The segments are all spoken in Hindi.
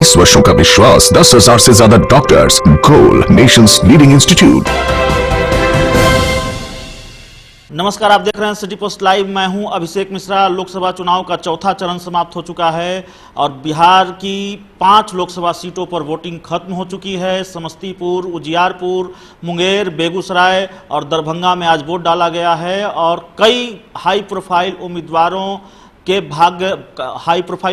20 वर्षों का विश्वास, 10,000 से ज्यादा डॉक्टर्स, गोल नेशंस लीडिंग इंस्टीट्यूट। नमस्कार, आप देख रहे हैं सिटी पोस्ट लाइव। मैं हूं अभिषेक मिश्रा। लोकसभा चुनाव का चौथा चरण समाप्त हो चुका है और बिहार की 5 लोकसभा सीटों पर वोटिंग खत्म हो चुकी है। समस्तीपुर, उजियारपुर, मुंगेर, बेगूसराय और दरभंगा में आज वोट डाला गया है और कई हाई प्रोफाइल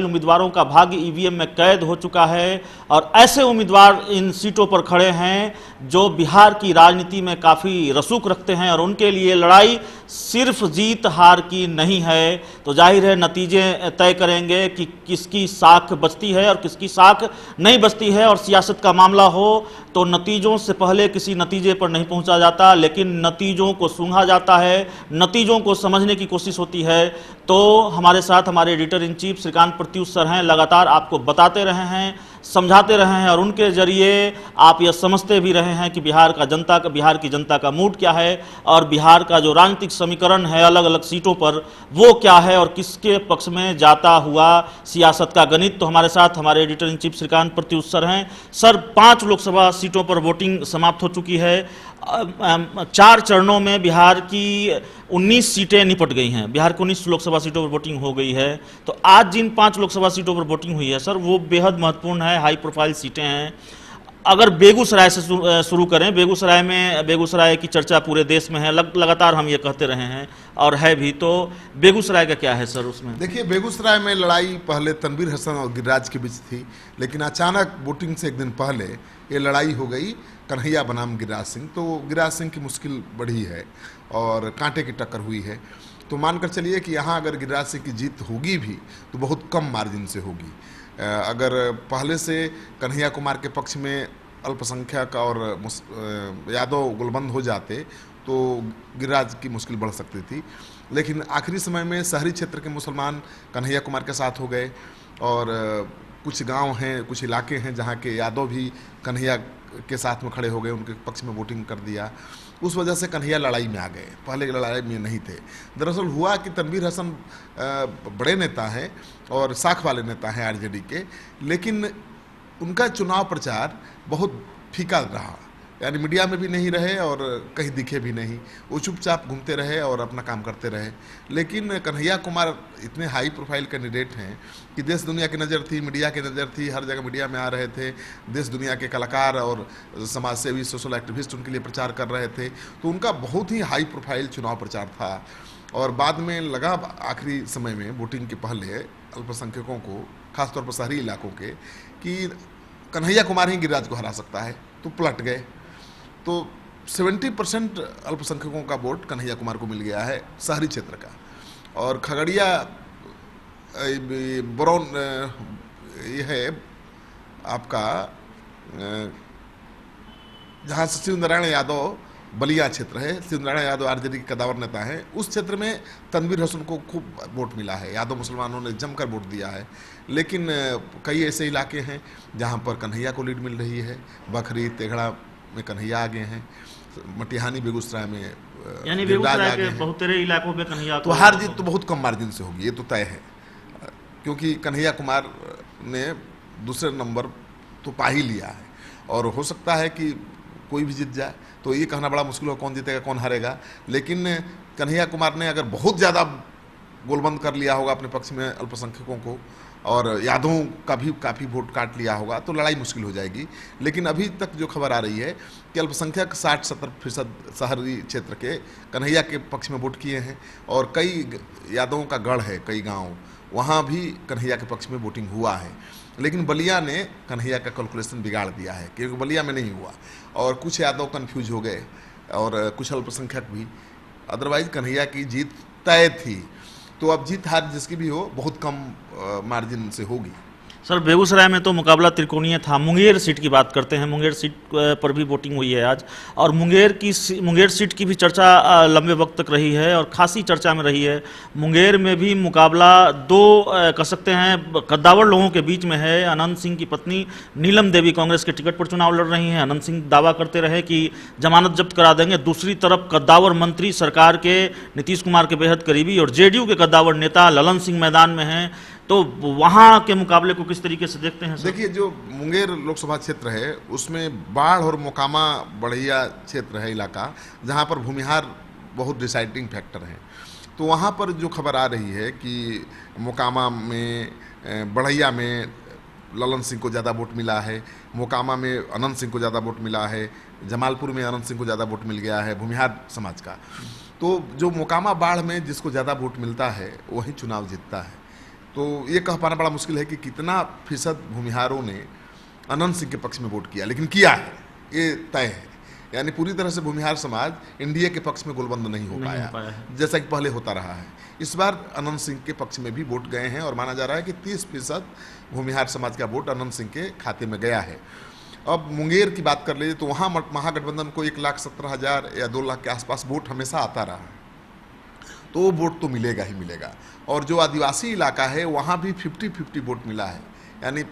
उम्मीदवारों का भाग्य ईवीएम में कैद हो चुका है और ऐसे उम्मीदवार इन सीटों पर खड़े हैं जो बिहार की राजनीति में काफ़ी रसूख रखते हैं और उनके लिए लड़ाई सिर्फ जीत हार की नहीं है। तो जाहिर है नतीजे तय करेंगे कि किसकी साख बचती है और किसकी साख नहीं बचती है। और सियासत का मामला हो तो नतीजों से पहले किसी नतीजे पर नहीं पहुंचा जाता, लेकिन नतीजों को सूंघा जाता है, नतीजों को समझने की कोशिश होती है। तो हमारे साथ हमारे editor in chief Shrikant Pratyush sir हैं, लगातार आपको बताते रहे हैं, समझाते रहे हैं और उनके जरिए आप यह समझते भी रहे हैं कि बिहार की जनता का मूड क्या है और बिहार का जो राजनीतिक समीकरण है अलग अलग सीटों पर वो क्या है और किसके पक्ष में जाता हुआ सियासत का गणित। तो हमारे साथ हमारे editor in chief Shrikant Pratyush sir हैं। सर, 5 लोकसभा सीटों पर वोटिंग समाप्त हो चुकी है। 4 चरणों में बिहार की 19 सीटें निपट गई हैं। बिहार की 19 लोकसभा सीटों पर वोटिंग हो गई है। तो आज जिन 5 लोकसभा सीटों पर वोटिंग हुई है सर, वो बेहद महत्वपूर्ण है, हाई प्रोफाइल सीटें हैं। अगर बेगूसराय से शुरू करें, बेगूसराय की चर्चा पूरे देश में है, लगातार हम ये कहते रहे हैं और है भी। तो बेगूसराय का क्या है सर उसमें? देखिए, बेगूसराय में लड़ाई पहले तनवीर हसन और गिरिराज के बीच थी, लेकिन अचानक वोटिंग से एक दिन पहले ये लड़ाई हो गई कन्हैया बनाम गिरिराज सिंह। तो गिरिराज सिंह की मुश्किल बढ़ी है और कांटे की टक्कर हुई है। तो मानकर चलिए कि यहाँ अगर गिरिराज सिंह की जीत होगी भी तो बहुत कम मार्जिन से होगी। अगर पहले से कन्हैया कुमार के पक्ष में अल्पसंख्यक और यादव गुलबंद हो जाते तो गिरिराज की मुश्किल बढ़ सकती थी, लेकिन आखिरी समय में शहरी क्षेत्र के मुसलमान कन्हैया कुमार के साथ हो गए और कुछ गांव हैं, कुछ इलाके हैं जहां के यादव भी कन्हैया के साथ में खड़े हो गए, उनके पक्ष में वोटिंग कर दिया। उस वजह से कन्हैया लड़ाई में आ गए, पहले लड़ाई में नहीं थे। दरअसल हुआ कि तनवीर हसन बड़े नेता हैं और साख वाले नेता हैं आरजेडी के, लेकिन उनका चुनाव प्रचार बहुत फीका रहा, यानी मीडिया में भी नहीं रहे और कहीं दिखे भी नहीं। वो चुपचाप घूमते रहे और अपना काम करते रहे। लेकिन कन्हैया कुमार इतने हाई प्रोफाइल कैंडिडेट हैं कि देश दुनिया की नज़र थी, मीडिया की नज़र थी, हर जगह मीडिया में आ रहे थे। देश दुनिया के कलाकार और समाज सेवी, सोशल एक्टिविस्ट उनके लिए प्रचार कर रहे थे। तो उनका बहुत ही हाई प्रोफाइल चुनाव प्रचार था। और बाद में लगा आखिरी समय में वोटिंग के पहले अल्पसंख्यकों को, खासतौर पर शहरी इलाकों के, कि कन्हैया कुमार ही गिरिराज को हरा सकता है, तो पलट गए। तो 70% अल्पसंख्यकों का वोट कन्हैया कुमार को मिल गया है शहरी क्षेत्र का। और खगड़िया बरौन ये है आपका, जहाँ से शिव नारायण यादव बलिया क्षेत्र है, शिव नारायण यादव आरजेडी के कदावर नेता हैं, उस क्षेत्र में तनवीर हसन को खूब वोट मिला है। यादव मुसलमानों ने जमकर वोट दिया है। लेकिन कई ऐसे इलाके हैं जहां पर कन्हैया को लीड मिल रही है। बखरी, तेघड़ा में कन्हैया आगे हैं, मटिहानी बेगूसराय में, यानी बेगूसराय के बहुत सारे इलाकों में कन्हैया तो हार जीत तो बहुत कम मार्जिन से होगी, ये तो तय है। क्योंकि कन्हैया कुमार ने दूसरे नंबर तो पा ही लिया है और हो सकता है कि कोई भी जीत जाए। तो ये कहना बड़ा मुश्किल हो कौन जीतेगा कौन हारेगा। लेकिन कन्हैया कुमार ने अगर बहुत ज़्यादा गोलबंद कर लिया होगा अपने पक्ष में अल्पसंख्यकों को और यादवों का भी काफ़ी वोट काट लिया होगा तो लड़ाई मुश्किल हो जाएगी। लेकिन अभी तक जो खबर आ रही है कि अल्पसंख्यक 60-70% शहरी क्षेत्र के कन्हैया के पक्ष में वोट किए हैं और कई यादवों का गढ़ है, कई गाँव, वहाँ भी कन्हैया के पक्ष में वोटिंग हुआ है। लेकिन बलिया ने कन्हैया का कैलकुलेशन बिगाड़ दिया है, क्योंकि बलिया में नहीं हुआ और कुछ यादव कन्फ्यूज हो गए और कुछ अल्पसंख्यक भी। अदरवाइज कन्हैया की जीत तय थी। तो अब जीत हार जिसकी भी हो बहुत कम मार्जिन से होगी। सर, बेगूसराय में तो मुकाबला त्रिकोणीय था। मुंगेर सीट की बात करते हैं। मुंगेर सीट पर भी वोटिंग हुई है आज और मुंगेर सीट की भी चर्चा लंबे वक्त तक रही है और खासी चर्चा में रही है। मुंगेर में भी मुकाबला 2 कह सकते हैं कद्दावर लोगों के बीच में है। अनंत सिंह की पत्नी नीलम देवी कांग्रेस के टिकट पर चुनाव लड़ रही हैं। अनंत सिंह दावा करते रहे कि जमानत जब्त करा देंगे। दूसरी तरफ कद्दावर मंत्री सरकार के नीतीश कुमार के बेहद करीबी और जेडीयू के कद्दावर नेता ललन सिंह मैदान में हैं। तो वहाँ के मुकाबले को किस तरीके से देखते हैं सर? देखिए, जो मुंगेर लोकसभा क्षेत्र है उसमें बाढ़ और मोकामा बढ़िया क्षेत्र है, इलाका जहाँ पर भूमिहार बहुत डिसाइडिंग फैक्टर हैं। तो वहाँ पर जो खबर आ रही है कि मोकामा में, बढ़ैया में ललन सिंह को ज़्यादा वोट मिला है, मोकामा में अनंत सिंह को ज़्यादा वोट मिला है, जमालपुर में अनंत सिंह को ज़्यादा वोट मिल गया है भूमिहार समाज का। तो जो मोकामा बाढ़ में जिसको ज़्यादा वोट मिलता है वही चुनाव जीतता है। तो ये कह पाना बड़ा मुश्किल है कि कितना फीसद भूमिहारों ने अनंत सिंह के पक्ष में वोट किया, लेकिन किया है, ये तय है। यानी पूरी तरह से भूमिहार समाज एनडीए के पक्ष में गोलबंद नहीं हो पाया जैसा कि पहले होता रहा है। इस बार अनंत सिंह के पक्ष में भी वोट गए हैं और माना जा रहा है कि 30% भूमिहार समाज का वोट अनंत सिंह के खाते में गया है। अब मुंगेर की बात कर लीजिए तो वहाँ महागठबंधन को 1,70,000 या 2 लाख के आसपास वोट हमेशा आता रहा है, तो वो वोट तो मिलेगा ही मिलेगा। और जो आदिवासी इलाका है वहाँ भी 50-50 वोट मिला है। यानी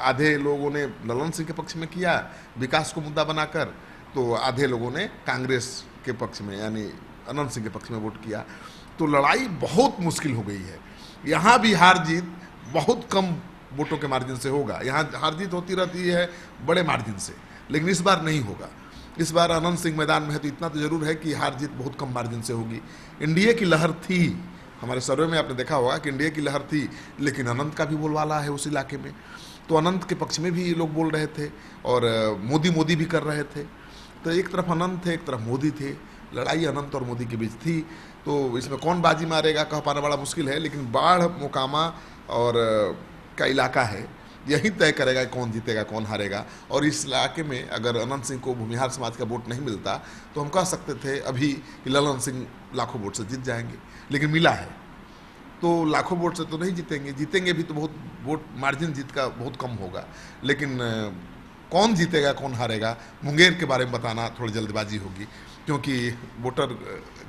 आधे लोगों ने ललन सिंह के पक्ष में किया विकास को मुद्दा बनाकर, तो आधे लोगों ने कांग्रेस के पक्ष में यानी अनंत सिंह के पक्ष में वोट किया। तो लड़ाई बहुत मुश्किल हो गई है। यहाँ भी हार जीत बहुत कम वोटों के मार्जिन से होगा। यहाँ हार जीत होती रहती है बड़े मार्जिन से, लेकिन इस बार नहीं होगा। इस बार अनंत सिंह मैदान में है तो इतना तो जरूर है कि हार जीत बहुत कम मार्जिन से होगी। एनडीए की लहर थी, हमारे सर्वे में आपने देखा होगा कि एनडीए की लहर थी, लेकिन अनंत का भी बोलबाला है उस इलाके में। तो अनंत के पक्ष में भी लोग बोल रहे थे और मोदी भी कर रहे थे। तो एक तरफ अनंत थे, एक तरफ मोदी थे। लड़ाई अनंत और मोदी के बीच थी। तो इसमें कौन बाजी मारेगा कह पाना बड़ा मुश्किल है, लेकिन बाढ़ मोकामा और का इलाका है, यही तय करेगा कौन जीतेगा कौन हारेगा। और इस इलाके में अगर अनंत सिंह को भूमिहार समाज का वोट नहीं मिलता तो हम कह सकते थे अभी कि ललन सिंह लाखों वोट से जीत जाएंगे, लेकिन मिला है तो लाखों वोट से तो नहीं जीतेंगे। जीतेंगे भी तो बहुत वोट मार्जिन जीत का बहुत कम होगा। लेकिन कौन जीतेगा कौन हारेगा मुंगेर के बारे में बताना थोड़ी जल्दबाजी होगी, क्योंकि वोटर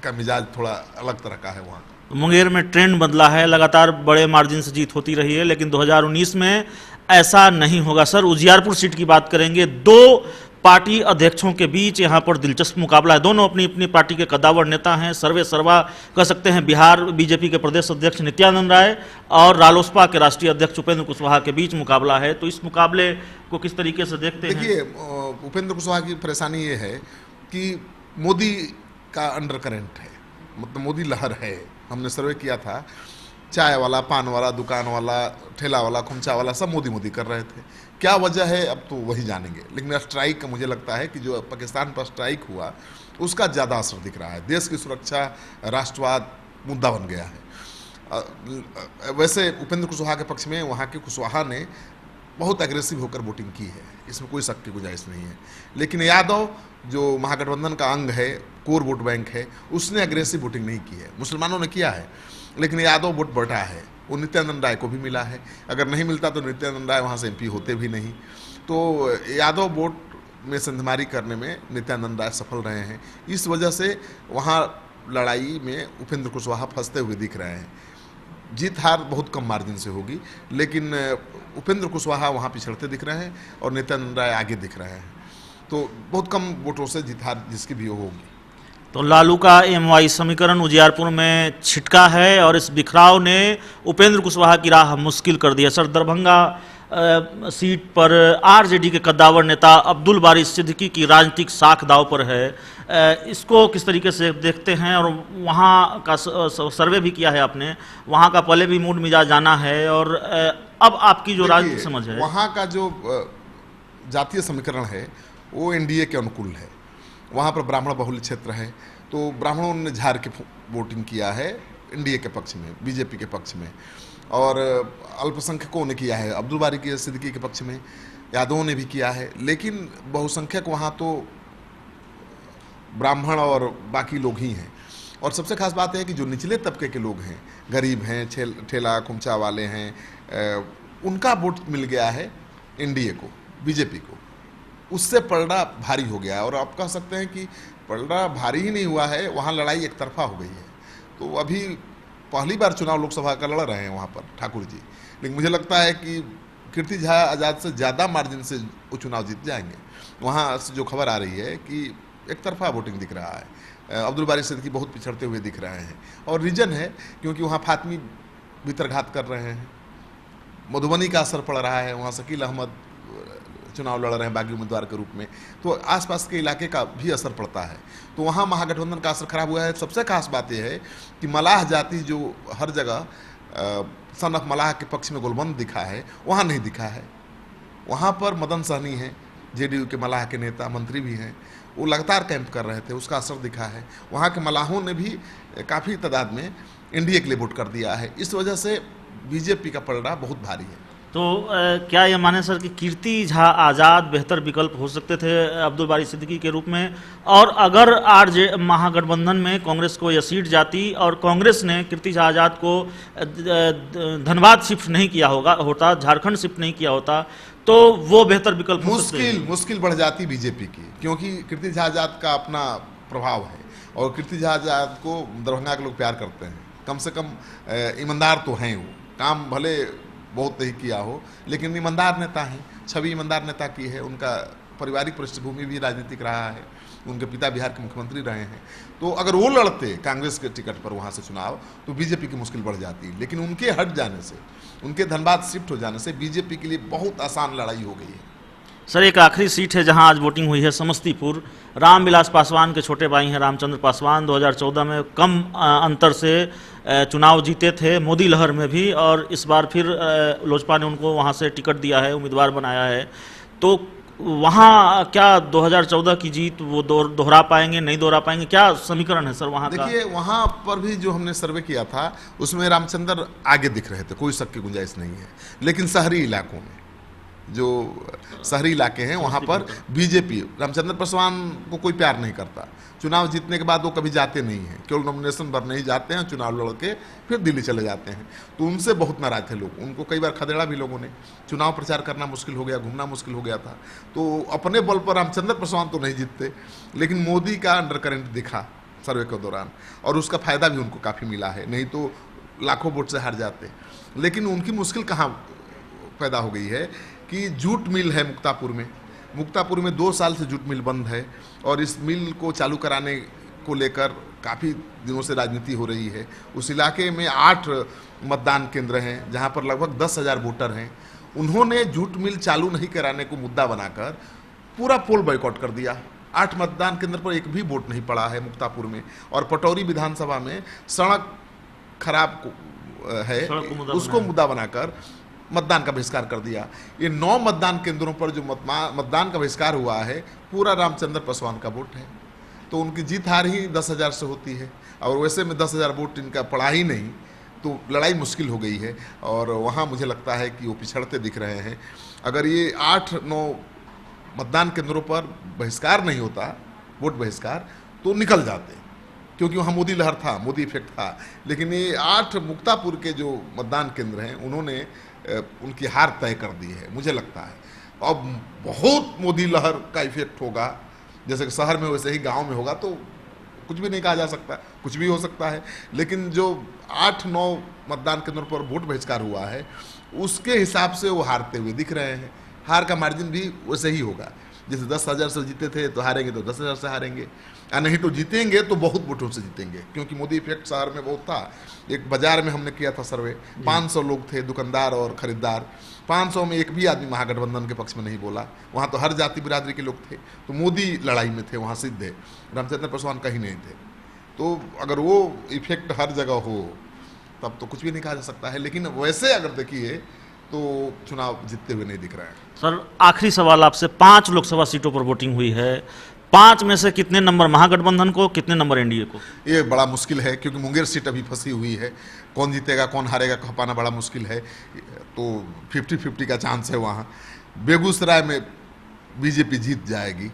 का मिजाज थोड़ा अलग तरह का है वहाँ का। मुंगेर में ट्रेंड बदला है, लगातार बड़े मार्जिन से जीत होती रही है, लेकिन 2019 में ऐसा नहीं होगा। सर, उजियारपुर सीट की बात करेंगे। 2 पार्टी अध्यक्षों के बीच यहाँ पर दिलचस्प मुकाबला है। दोनों अपनी अपनी पार्टी के कद्दावर नेता हैं। सर्वे सर्वा कह सकते हैं बिहार बीजेपी के प्रदेश अध्यक्ष नित्यानंद राय और रालोसपा के राष्ट्रीय अध्यक्ष उपेंद्र कुशवाहा के बीच मुकाबला है। तो इस मुकाबले को किस तरीके से देखते हैं? देखिए, उपेंद्र कुशवाहा की परेशानी ये है कि मोदी का अंडर करंट है, मतलब मोदी लहर है। हमने सर्वे किया था, चाय वाला, पान वाला, दुकान वाला, ठेला वाला, खुमचा वाला सब मोदी कर रहे थे। क्या वजह है अब तो वही जानेंगे, लेकिन स्ट्राइक का मुझे लगता है कि जो पाकिस्तान पर स्ट्राइक हुआ उसका ज़्यादा असर दिख रहा है। देश की सुरक्षा, राष्ट्रवाद मुद्दा बन गया है। वैसे उपेंद्र कुशवाहा के पक्ष में वहाँ के कुशवाहा ने बहुत एग्रेसिव होकर वोटिंग की है, इसमें कोई शक की गुंजाइश नहीं है। लेकिन यादव जो महागठबंधन का अंग है, कोर वोट बैंक है, उसने एग्रेसिव वोटिंग नहीं की है। मुसलमानों ने किया है, लेकिन यादव वोट बढ़ा है, वो नित्यानंद राय को भी मिला है। अगर नहीं मिलता तो नित्यानंद राय वहाँ से एमपी होते भी नहीं। तो यादव वोट में संधमारी करने में नित्यानंद राय सफल रहे हैं। इस वजह से वहाँ लड़ाई में उपेंद्र कुशवाहा फंसते हुए दिख रहे हैं। जीत हार बहुत कम मार्जिन से होगी, लेकिन उपेंद्र कुशवाहा वहाँ पिछड़ते दिख रहे हैं और नित्यानंद राय आगे दिख रहे हैं। तो बहुत कम वोटों से जीत हार जिसकी भी होगी। तो लालू का एमवाई समीकरण उजियारपुर में छिटका है और इस बिखराव ने उपेंद्र कुशवाहा की राह मुश्किल कर दिया। सर, दरभंगा सीट पर आरजेडी के कद्दावर नेता अब्दुल बारी सिद्दीकी की राजनीतिक साख दाव पर है। इसको किस तरीके से देखते हैं? और वहाँ का सर्वे भी किया है आपने, वहाँ का पहले भी मूड मिजाज जाना है और अब आपकी जो राजनीतिक समझ है, वहाँ का जो जातीय समीकरण है वो एनडीए के अनुकूल है। वहाँ पर ब्राह्मण बहुल क्षेत्र है, तो ब्राह्मणों ने झाड़ के वोटिंग किया है एनडीए के पक्ष में, बीजेपी के पक्ष में, और अल्पसंख्यकों ने किया है अब्दुल बारी की सिद्दीकी के पक्ष में, यादवों ने भी किया है। लेकिन बहुसंख्यक वहाँ तो ब्राह्मण और बाकी लोग ही हैं। और सबसे खास बात है कि जो निचले तबके के लोग हैं, गरीब हैं, ठेला खुमचा वाले हैं, उनका वोट मिल गया है एनडीए को, बीजेपी को। उससे पलड़ा भारी हो गया है। और आप कह सकते हैं कि पलड़ा भारी ही नहीं हुआ है, वहाँ लड़ाई एक तरफा हो गई है। तो अभी पहली बार चुनाव लोकसभा का लड़ रहे हैं वहाँ पर ठाकुर जी, लेकिन मुझे लगता है कि कीर्ति झा आज़ाद से ज़्यादा मार्जिन से वो चुनाव जीत जाएंगे। वहाँ से जो खबर आ रही है कि एक तरफा वोटिंग दिख रहा है। अब्दुल बारी सिद्दीकी बहुत पिछड़ते हुए दिख रहे हैं और रीजन है क्योंकि वहाँ फातमी भीतरघात कर रहे हैं। मधुबनी का असर पड़ रहा है, वहाँ शकील अहमद चुनाव लड़ रहे हैं बागी उम्मीदवार के रूप में, तो आसपास के इलाके का भी असर पड़ता है। तो वहाँ महागठबंधन का असर खराब हुआ है। सबसे खास बात यह है कि मलाह जाति जो हर जगह सन ऑफ मलाह के पक्ष में गोलबंद दिखा है, वहाँ नहीं दिखा है। वहाँ पर मदन सहनी हैं, जेडीयू के मलाह के नेता, मंत्री भी हैं, वो लगातार कैंप कर रहे थे, उसका असर दिखा है। वहाँ के मलाहों ने भी काफ़ी तादाद में एनडीए के लिए वोट कर दिया है। इस वजह से बीजेपी का पलड़ा बहुत भारी है। तो क्या ये माने सर कि कीर्ति झा आज़ाद बेहतर विकल्प हो सकते थे अब्दुल बारी सिद्दीकी के रूप में? और अगर आरजे महागठबंधन में कांग्रेस को यह सीट जाती और कांग्रेस ने कीर्ति झा आज़ाद को धनबाद शिफ्ट नहीं किया होता, झारखंड शिफ्ट नहीं किया होता, तो वो बेहतर विकल्प हो सकते थे? मुश्किल बढ़ जाती बीजेपी की, क्योंकि कीर्ति झा आज़ाद का अपना प्रभाव है और कीर्ति झा आज़ाद को दरभंगा के लोग प्यार करते हैं। कम से कम ईमानदार तो हैं, वो काम भले बहुत ही किया हो लेकिन ईमानदार नेता हैं, छवि ईमानदार नेता की है। उनका पारिवारिक पृष्ठभूमि भी राजनीतिक रहा है, उनके पिता बिहार के मुख्यमंत्री रहे हैं। तो अगर वो लड़ते कांग्रेस के टिकट पर वहाँ से चुनाव, तो बीजेपी की मुश्किल बढ़ जाती। लेकिन उनके हट जाने से, उनके धनबाद शिफ्ट हो जाने से बीजेपी के लिए बहुत आसान लड़ाई हो गई है। सर, एक आखिरी सीट है जहां आज वोटिंग हुई है, समस्तीपुर। रामविलास पासवान के छोटे भाई हैं रामचंद्र पासवान, 2014 में कम अंतर से चुनाव जीते थे, मोदी लहर में भी, और इस बार फिर लोजपा ने उनको वहां से टिकट दिया है, उम्मीदवार बनाया है। तो वहां क्या 2014 की जीत वो दोहरा पाएंगे, नहीं दोहरा पाएंगे? क्या समीकरण है सर वहां का? देखिए, वहां पर भी जो हमने सर्वे किया था उसमें रामचंद्र आगे दिख रहे थे, कोई शक की गुंजाइश नहीं है। लेकिन शहरी इलाकों में, जो शहरी इलाके हैं, वहाँ पर बीजेपी रामचंद्र पासवान को कोई प्यार नहीं करता। चुनाव जीतने के बाद वो कभी जाते नहीं हैं, केवल नॉमिनेशन भरने ही जाते हैं, चुनाव लड़ के फिर दिल्ली चले जाते हैं। तो उनसे बहुत नाराज थे लोग, उनको कई बार खदेड़ा भी लोगों ने। चुनाव प्रचार करना मुश्किल हो गया, घूमना मुश्किल हो गया था। तो अपने बल पर रामचंद्र पासवान तो नहीं जीतते, लेकिन मोदी का अंडर करंट दिखा सर्वे के दौरान, और उसका फायदा भी उनको काफ़ी मिला है, नहीं तो लाखों वोट से हार जाते। लेकिन उनकी मुश्किल कहाँ पैदा हो गई है कि जूट मिल है मुक्तापुर में 2 साल से जूट मिल बंद है, और इस मिल को चालू कराने को लेकर काफ़ी दिनों से राजनीति हो रही है। उस इलाके में 8 मतदान केंद्र हैं जहां पर लगभग 10,000 वोटर हैं। उन्होंने जूट मिल चालू नहीं कराने को मुद्दा बनाकर पूरा पोल बॉयकॉट कर दिया। 8 मतदान केंद्र पर एक भी वोट नहीं पड़ा है मुक्तापुर में। और पटौरी विधानसभा में सड़क खराब है, उसको मुद्दा बनाकर मतदान का बहिष्कार कर दिया। ये 9 मतदान केंद्रों पर जो मतदान का बहिष्कार हुआ है, पूरा रामचंद्र पासवान का वोट है। तो उनकी जीत हार ही 10,000 से होती है, और वैसे में 10,000 वोट इनका पड़ा ही नहीं, तो लड़ाई मुश्किल हो गई है। और वहाँ मुझे लगता है कि वो पिछड़ते दिख रहे हैं। अगर ये 8-9 मतदान केंद्रों पर बहिष्कार नहीं होता, वोट बहिष्कार, तो निकल जाते, क्योंकि वहाँ मोदी लहर था, मोदी इफेक्ट था। लेकिन ये 8 मुक्तापुर के जो मतदान केंद्र हैं, उन्होंने उनकी हार तय कर दी है, मुझे लगता है। अब बहुत मोदी लहर का इफेक्ट होगा, जैसे कि शहर में वैसे ही गांव में होगा, तो कुछ भी नहीं कहा जा सकता, कुछ भी हो सकता है। लेकिन जो 8-9 मतदान केंद्रों पर वोट बहिष्कार हुआ है, उसके हिसाब से वो हारते हुए दिख रहे हैं। हार का मार्जिन भी वैसे ही होगा, जैसे 10,000 से जीते थे तो हारेंगे तो 10,000 से हारेंगे, या नहीं तो जीतेंगे तो बहुत वोटों से जीतेंगे, क्योंकि मोदी इफेक्ट शहर में बहुत था। एक बाजार में हमने किया था सर्वे, 500 लोग थे, दुकानदार और खरीदार। 500 में एक भी आदमी महागठबंधन के पक्ष में नहीं बोला। वहाँ तो हर जाति बिरादरी के लोग थे, तो मोदी लड़ाई में थे, वहाँ सिद्ध है। रामचंद्र पासवान कहीं नहीं थे। तो अगर वो इफेक्ट हर जगह हो, तब तो कुछ भी नहीं कहा जा सकता है। लेकिन वैसे अगर देखिए तो चुनाव जीतते हुए नहीं दिख रहा है। सर, आखिरी सवाल आपसे, 5 लोकसभा सीटों पर वोटिंग हुई है, 5 में से कितने नंबर महागठबंधन को, कितने नंबर एनडीए को? ये बड़ा मुश्किल है, क्योंकि मुंगेर सीट अभी फंसी हुई है। कौन जीतेगा कौन हारेगा कह पाना बड़ा मुश्किल है। तो 50-50 का चांस है वहाँ। बेगूसराय में बीजेपी जीत जाएगी,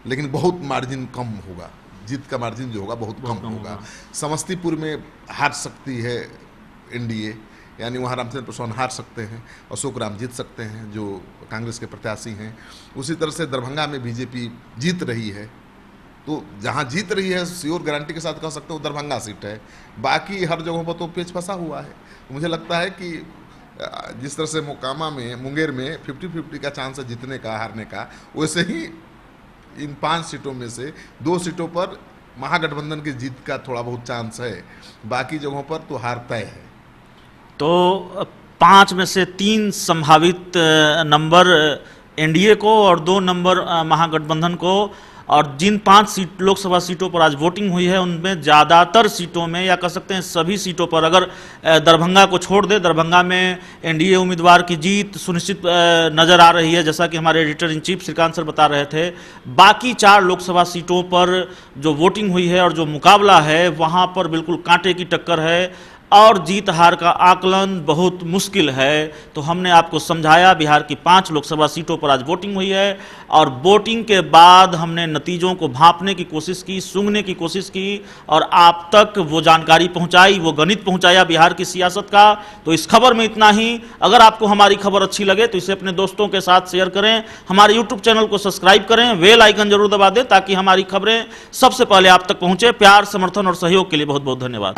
लेकिन बहुत मार्जिन कम होगा, जीत का मार्जिन जो होगा बहुत कम होगा। समस्तीपुर में हार सकती है एनडीए, यानी वहाँ रामचंद्र पासवान हार सकते हैं, अशोक राम जीत सकते हैं जो कांग्रेस के प्रत्याशी हैं। उसी तरह से दरभंगा में बीजेपी जीत रही है, तो जहाँ जीत रही है श्योर गारंटी के साथ कह सकते हो दरभंगा सीट है। बाकी हर जगहों पर तो पेच फंसा हुआ है। तो मुझे लगता है कि जिस तरह से मोकामा में, मुंगेर में 50-50 का चांस है जीतने का, हारने का, वैसे ही इन 5 सीटों में से 2 सीटों पर महागठबंधन की जीत का थोड़ा बहुत चांस है। बाकी जगहों पर तो हार तय है। तो 5 में से 3 संभावित नंबर एनडीए को और 2 नंबर महागठबंधन को। और जिन 5 लोकसभा सीटों पर आज वोटिंग हुई है उनमें ज़्यादातर सीटों में, या कह सकते हैं सभी सीटों पर, अगर दरभंगा को छोड़ दे, दरभंगा में एनडीए उम्मीदवार की जीत सुनिश्चित नज़र आ रही है, जैसा कि हमारे editor in chief Shrikant sir बता रहे थे। बाकी 4 लोकसभा सीटों पर जो वोटिंग हुई है और जो मुकाबला है वहाँ पर बिल्कुल कांटे की टक्कर है और जीत हार का आकलन बहुत मुश्किल है। तो हमने आपको समझाया बिहार की 5 लोकसभा सीटों पर आज वोटिंग हुई है और वोटिंग के बाद हमने नतीजों को भांपने की कोशिश की, सूंघने की कोशिश की और आप तक वो जानकारी पहुंचाई, वो गणित पहुंचाया बिहार की सियासत का। तो इस खबर में इतना ही। अगर आपको हमारी खबर अच्छी लगे तो इसे अपने दोस्तों के साथ शेयर करें, हमारे यूट्यूब चैनल को सब्सक्राइब करें, बेल आइकन जरूर दबा दें ताकि हमारी खबरें सबसे पहले आप तक पहुंचे। प्यार, समर्थन और सहयोग के लिए बहुत बहुत धन्यवाद।